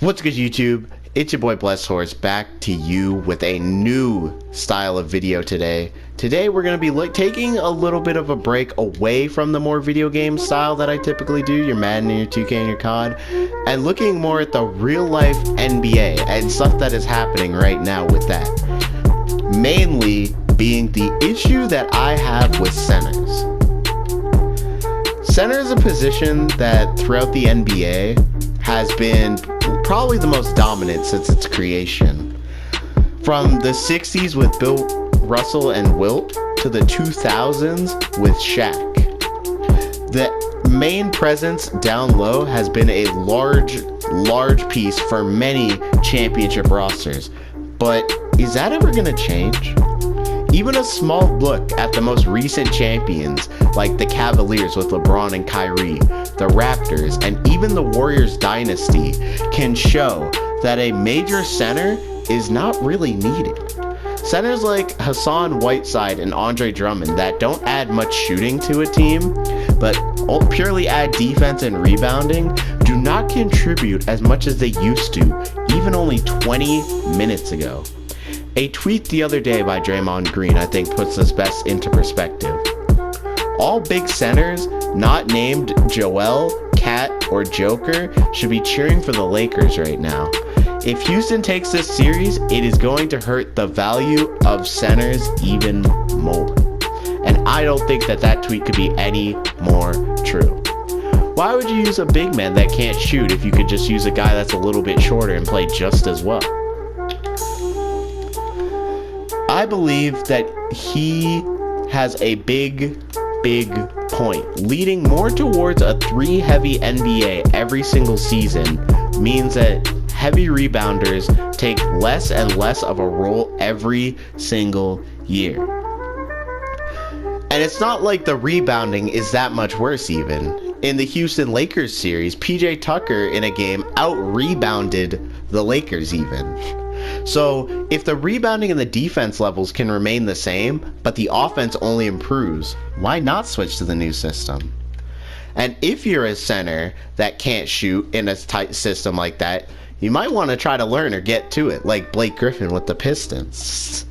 What's good, YouTube? It's your boy Blessed Horse back to you with a new style of video today. Today we're going to be taking a little bit of a break away from the more video game style that I typically do, your Madden and your 2K and your COD, and looking more at the real life NBA and stuff that is happening right now with that. Mainly being the issue that I have with centers. Center is a position that throughout the NBA has been probably the most dominant since its creation. From the 60s with Bill Russell and Wilt to the 2000s with Shaq. The main presence down low has been a large piece for many championship rosters. But is that ever going to change? Even a small look at the most recent champions like the Cavaliers with LeBron and Kyrie, the Raptors, and even the Warriors dynasty can show that a major center is not really needed. Centers like Hassan Whiteside and Andre Drummond that don't add much shooting to a team, but purely add defense and rebounding, do not contribute as much as they used to, even only 20 minutes ago. A tweet the other day by Draymond Green I think puts this best into perspective. All big centers not named Joel, Cat, or Joker should be cheering for the Lakers right now. If Houston takes this series, it is going to hurt the value of centers even more. And I don't think that tweet could be any more true. Why would you use a big man that can't shoot if you could just use a guy that's a little bit shorter and play just as well? I believe that he has a big point. Leading more towards a 3-heavy NBA every single season means that heavy rebounders take less and less of a role every single year. And it's not like the rebounding is that much worse even. In the Houston Lakers series, PJ Tucker in a game out-rebounded the Lakers even. So, if the rebounding and the defense levels can remain the same, but the offense only improves, why not switch to the new system? And if you're a center that can't shoot in a tight system like that, you might want to try to learn or get to it, like Blake Griffin with the Pistons.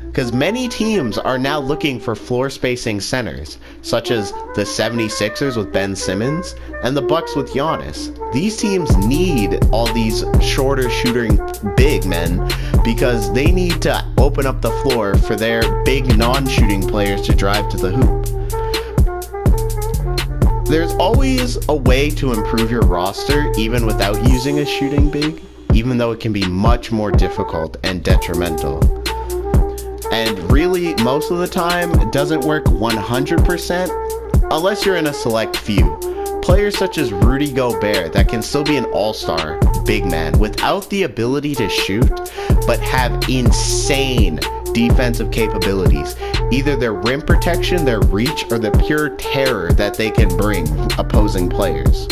Because many teams are now looking for floor spacing centers, such as the 76ers with Ben Simmons and the Bucks with Giannis. These teams need all these shorter shooting big men because they need to open up the floor for their big non-shooting players to drive to the hoop. There's always a way to improve your roster even without using a shooting big, even though it can be much more difficult and detrimental. And really, most of the time, it doesn't work 100% unless you're in a select few. Players such as Rudy Gobert that can still be an all-star big man without the ability to shoot, but have insane defensive capabilities. Either their rim protection, their reach, or the pure terror that they can bring opposing players.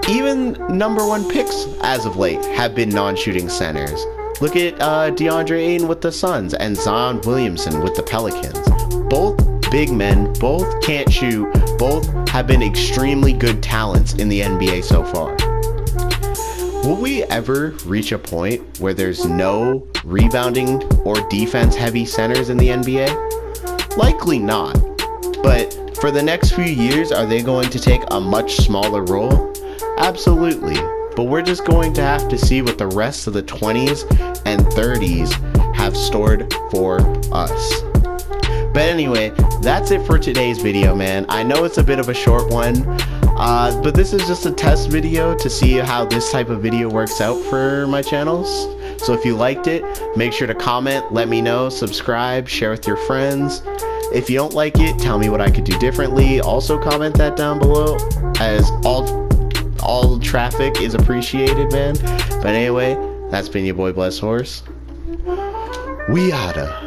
Even #1 picks as of late have been non-shooting centers. Look at DeAndre Ayton with the Suns and Zion Williamson with the Pelicans. Both big men, both can't shoot, both have been extremely good talents in the NBA so far. Will we ever reach a point where there's no rebounding or defense heavy centers in the NBA? Likely not. But for the next few years, are they going to take a much smaller role? Absolutely. But we're just going to have to see what the rest of the 20s and 30s have stored for us. But anyway, that's it for today's video, man. I know it's a bit of a short one, but this is just a test video to see how this type of video works out for my channels. So if you liked it, make sure to comment, let me know, subscribe, share with your friends. If you don't like it, tell me what I could do differently. Also comment that down below, as all traffic is appreciated, man. But anyway, that's been your boy Blessed Horse. We outta.